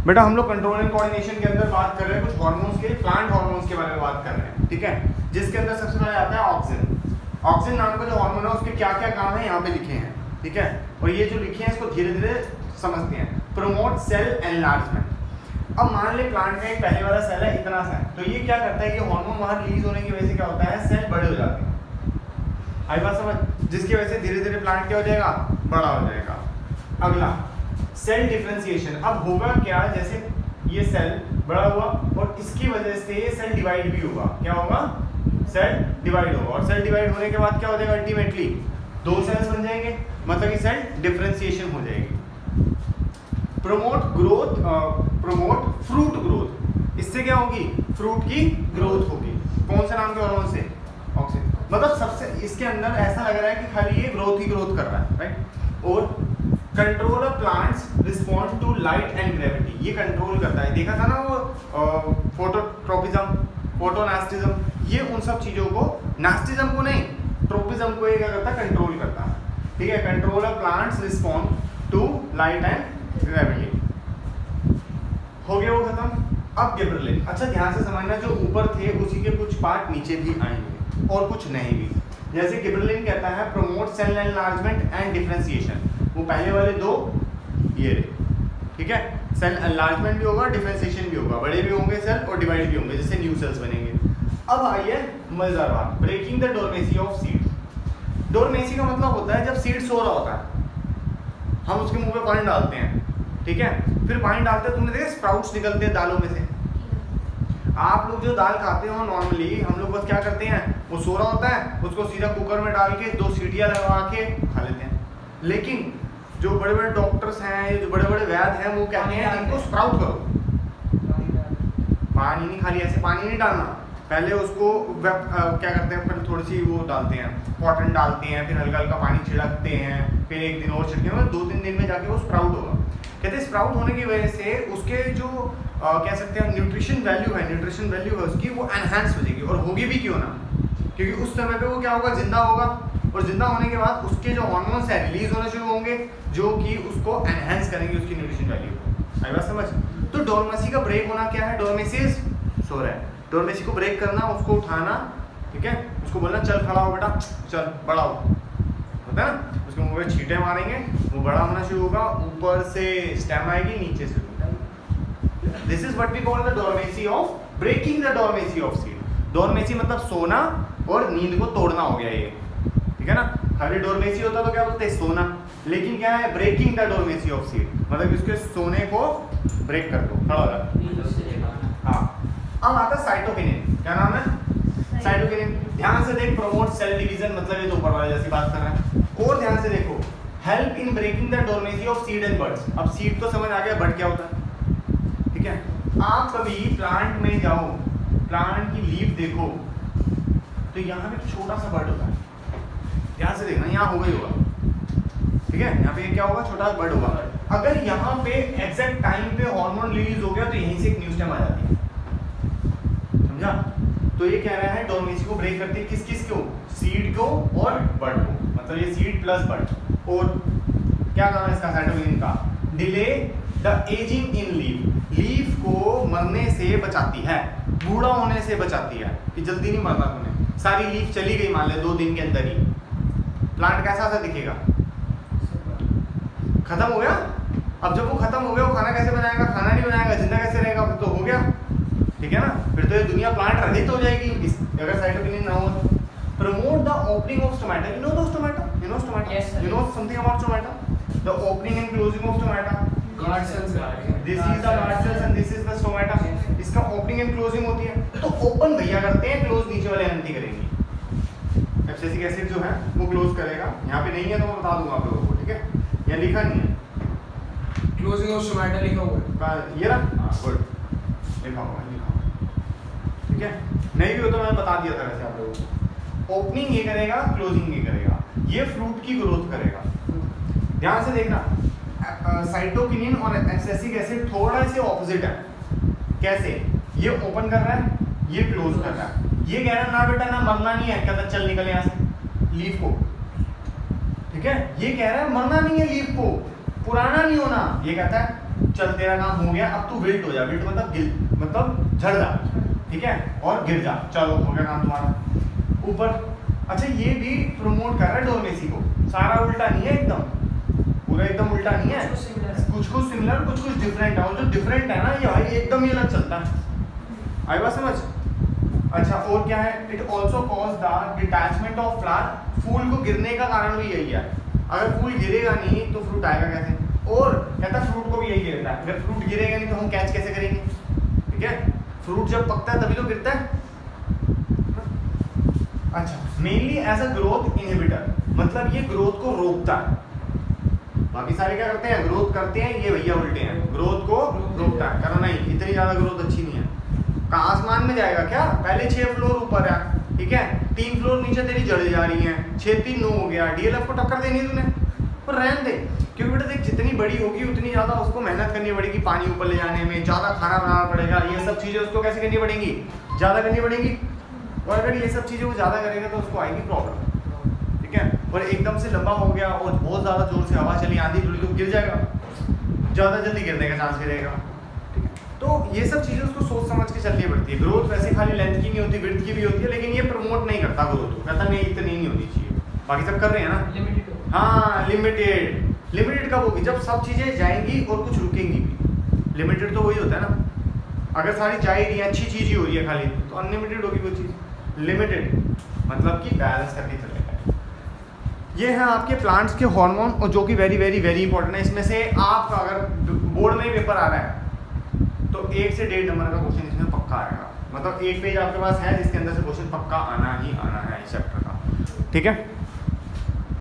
बेटा हम लोग कंट्रोल एंड कोऑर्डिनेशन के अंदर बात कर रहे हैं कुछ हार्मोन्स के, प्लांट हार्मोन्स के बारे में बात कर रहे हैं, ठीक है, जिसके अंदर सबसे पहले आता है ऑक्सिन। ऑक्सिन नाम का जो हार्मोन है उसके क्या क्या काम है यहाँ पे लिखे हैं, ठीक है, और ये जो लिखे हैं इसको धीरे धीरे समझते हैं। Promote cell enlargement. अब मान ले प्लांट में एक पहले वाला सेल है इतना सा है, तो ये क्या करता है, ये हार्मोन वहाँ रिलीज होने की वजह से क्या होता है, सेल बड़े हो जाते हैं। आई बात समझ, जिसकी वजह से धीरे धीरे प्लांट क्या हो जाएगा, बड़ा हो जाएगा। अगला सेल डिफरेंशिएशन। अब होगा क्या, जैसे ये सेल बड़ा हुआ और इसकी वजह से ये सेल डिवाइड भी होगा। क्या होगा, सेल डिवाइड होगा, और सेल डिवाइड होने के बाद क्या हो जाएगा, अल्टीमेटली दो सेल्स बन जाएंगे, मतलब कि सेल डिफरेंशिएशन हो जाएगी। Promote growth, promote fruit growth. इससे क्या होगी, फ्रूट की ग्रोथ होगी। कौन से नाम के हार्मोन से, ऑक्सिन। मतलब सबसे इसके अंदर ऐसा लग रहा है कि खाली ये ग्रोथ ही ग्रोथ कर रहा है, राइट। और control of plants respond to light and gravity. ये कंट्रोल करता है, देखा था ना वो फोटोट्रोपिज्म, फोटोनास्टिज्म, ये उन सब चीजों को, नास्टिज्म को नहीं, ट्रोपिज्म को ये क्या करता है, कंट्रोल करता है, ठीक है। Control of plants respond to light and gravity. हो गया वो खत्म। अब गिबरेलिन। अच्छा ध्यान से समझना, जो ऊपर थे उसी के कुछ पार्ट नीचे भी आएंगे और कुछ नहीं भी। जैसे गिबरेलिन कहता है promote cell enlargement and differentiation, वो पहले वाले दो ये रहे, ठीक है। सेल एनलार्जमेंट भी होगा, डिफरेंशिएशन भी होगा, बड़े भी होंगे सेल और डिवाइड भी होंगे, जैसे न्यू सेल्स बनेंगे। अब आइए मजेदार बात, breaking the dormancy of seed. डोरमेसी का मतलब होता है जब सीड सो रहा होता है, हम उसके मुंह पे पानी डालते हैं, ठीक है, फिर पानी डालते हैं, तुमने देखा स्प्राउट्स निकलते हैं दालों में से। आप लोग जो दाल खाते हो नॉर्मली, हम लोग बस क्या करते हैं, वो सो रहा होता है, उसको सीधा कुकर में डाल के 2 सीटियां लगवा के खा लेते हैं। लेकिन जो बड़े बड़े डॉक्टर्स हैं, जो बड़े बड़े वैद्य हैं, वो कहते हैं इनको स्प्राउट करो। पानी नहीं, खाली ऐसे पानी नहीं डालना, पहले उसको क्या करते हैं, पहले थोड़ी सी वो डालते हैं, कॉटन डालते हैं, फिर हल्का हल्का पानी छिड़कते हैं, फिर 1 दिन और छिड़के, मतलब 2-3 दिन में जाके वो स्प्राउट होगा। कहते हैं स्प्राउट होने की वजह से उसके जो कह सकते हैं न्यूट्रिशन वैल्यू है उसकी, वो एनहांस हो जाएगी। और होगी भी क्यों ना, क्योंकि उस समय पे वो क्या होगा, जिंदा होगा, और जिंदा होने के बाद उसके जो हार्मोन्स है रिलीज होने शुरू होंगे, जो कि उसको एनहांस करेंगे उसकी न्यूट्रिशन वैल्यू को। आई बात समझ। तो डोरमेसी का ब्रेक होना क्या है, डोरमेसी सो रहा है, डोरमेसी को ब्रेक करना, उसको उठाना, ठीक है, उसको बोलना चल खड़ा हो बेटा, चल बड़ा हो, होता है ना, उसके मुंह पे छींटे मारेंगे, वो बड़ा होना शुरू होगा, ऊपर से स्टेम आएगी, नीचे से। This is what we call the dormancy of, breaking the dormancy of seed. Dormancy मतलब सोना और नींद को तोड़ना हो गया ये, ठीक है ना। खाली डोरमेसी होता तो क्या बोलते हैं, सोना, लेकिन क्या है, breaking the dormancy of seed, मतलब इसके सोने को ब्रेक कर दो, खड़ा हो जाता। हाँ, अब आता साइटोकिनिन। क्या नाम है, साइटोकिनिन। ध्यान से देख, प्रमोट सेल डिवीजन, मतलब ये तो ऊपर वाले जैसी बात कर रहा है। और ध्यान से देखो, help in breaking the dormancy of seed and birds. अब सीड तो समझ आ गया, बर्ड क्या होता है, ठीक है। आप कभी प्लांट में जाओ, प्लांट की लीफ देखो, तो यहाँ पे छोटा सा बर्ड होता है, ध्यान से देखना, यहाँ होगा ही होगा, ठीक है, यहाँ पे क्या होगा, छोटा बर्ड होगा। अगर यहाँ पे एग्जैक्ट टाइम पे हार्मोन रिलीज हो गया तो यहीं से एक न्यू स्टेम आ जाती है, समझा। तो ये कह रहा है डोरमेसी को ब्रेक करती है, किस किस को, सीड को और बर्ड को, मतलब ये सीड प्लस बर्ड। और क्या काम है इसका, साइटोकिनिन का, delay the ageing in leaf, leaf को मरने से बचाती है, बूढ़ा होने से बचाती है, कि जल्दी नहीं मरना तुम्हें। सारी लीफ चली गई मान ले 2 दिन के अंदर ही, प्लांट कैसा सा दिखेगा, खत्म हो गया। अब जब वो खत्म हो गया, वो खाना कैसे बनाएगा, खाना नहीं बनाएगा, जिंदा कैसे रहेगा, फिर तो हो गया, ठीक है ना, फिर तो ये दुनिया प्लांट रहित हो जाएगी अगर साइटोकिनिन ना हो तो। Promote the opening of stomata, you know the stomata, you know stomata, you know something about stomata, the opening and closing of stomata, guard cells, this is the guard cells and this is the stomata. इसका opening and closing होती है, तो open भैया करते हैं, close नीचे वाले anti करेंगी। एब्सिसिक एसिड जो है वो क्लोज करेगा, यहाँ पे नहीं है तो मैं बता दूंगा आप लोगों को, ठीक है, यहाँ लिखा नहीं है, क्लोजिंग ऑफ स्टोमेटा लिखा हुआ है, ये ना, गुड, लिखा हुआ है, ठीक है, नहीं भी हो तो मैं बता दिया था वैसे आप लोगों को। ओपनिंग ये करेगा, क्लोजिंग ये करेगा, ये फ्रूट की ग्रोथ करेगा। ध्यान से देखना, साइटोकिनिन और एब्सिसिक एसिड थोड़ा से ऑपोजिट है। कैसे, ये ओपन कर रहा है, ये क्लोज कर रहा है, ये कह रहा है ना बेटा ना मरना नहीं है, कहता चल निकल यहाँ से लीफ को, ठीक है, ये कह रहा है मरना नहीं है लीफ को, पुराना नहीं होना, ये कहता है चल तेरा काम हो गया, अब तू विल्ट हो जा। विल्ट मतलब मतलब झड़ जा, ठीक है, और गिर जा। चलो हो गया काम तुम्हारा ऊपर। अच्छा ये भी प्रमोट कर रहा है डोरमेसी को, सारा उल्टा नहीं है एकदम, पूरा एकदम उल्टा नहीं है, कुछ कुछ सिमिलर कुछ कुछ डिफरेंट है। और जो डिफरेंट है ना ये भाई एकदम ही अलग चलता है। आई बात समझ? अच्छा और क्या है, it also cause the detachment of flower. फूल को गिरने का कारण भी यही है, अगर फूल गिरेगा नहीं तो फ्रूट आएगा कैसे? और कहता है फ्रूट को भी यही गिरता है, अगर फ्रूट गिरेगा नहीं तो हम कैच कैसे करेंगे? ठीक है, फ्रूट जब पकता है तभी तो गिरता है। अच्छा mainly as a growth inhibitor, मतलब ये ग्रोथ को रोकता है। बाकी सारे क्या करते हैं? ग्रोथ करते हैं, ये भैया उल्टे हैं, ग्रोथ को रोकता है। करो नहीं, इतनी ज़्यादा ग्रोथ अच्छी नहीं है। कहाँ आसमान में जाएगा क्या? पहले 6 फ्लोर ऊपर है, ठीक है, 3 फ्लोर नीचे तेरी जड़ें जा रही हैं, 6 3 9 हो गया, डीएलएफ को टक्कर देनी है तूने, पर रहने दे। क्योंकि बेटा देख जितनी बड़ी होगी उतनी ज़्यादा उसको मेहनत करनी पड़ेगी, पानी ऊपर ले जाने में, ज़्यादा खाना बनाना पड़ेगा, ये सब चीज़ें उसको कैसे करनी पड़ेंगी? ज़्यादा करनी पड़ेगी। और अगर ये सब चीज़ें वो ज़्यादा करेगा तो उसको आएगी प्रॉब्लम, ठीक है। और एकदम से लंबा हो गया और बहुत ज़्यादा जोर से हवा चली, आंधी धूली, तो गिर जाएगा, ज़्यादा जल्दी गिरने का चांस गिरेगा, ठीक है। तो ये सब चीज़ें उसको सोच समझ के चलनी पड़ती है। ग्रोथ वैसे खाली लेंथ की नहीं होती, विड्थ की भी होती है, लेकिन ये प्रमोट नहीं करता ग्रोथ को, कहता नहीं इतनी नहीं होनी चाहिए। बाकी सब कर रहे हैं ना, हाँ लिमिटेड। लिमिटेड कब होगी? जब सब चीज़ें जाएंगी और कुछ रुकेंगी भी। लिमिटेड तो वही होता है ना, अगर सारी जा ही रही है, अच्छी चीज़ ही हो रही है खाली, तो अनलिमिटेड होगी कोई चीज़। लिमिटेड मतलब कि बैलेंस करके चलेगा। ये है आपके प्लांट्स के हार्मोन, और जो कि वेरी वेरी वेरी इंपॉर्टेंट है। इसमें से आपका अगर बोर्ड में पेपर आ रहा है तो 1 से 1.5 नंबर का क्वेश्चन इसमें पक्का आएगा। मतलब एक पेज आपके पास है जिसके अंदर से क्वेश्चन पक्का आना ही आना है इस चैप्टर का, ठीक है।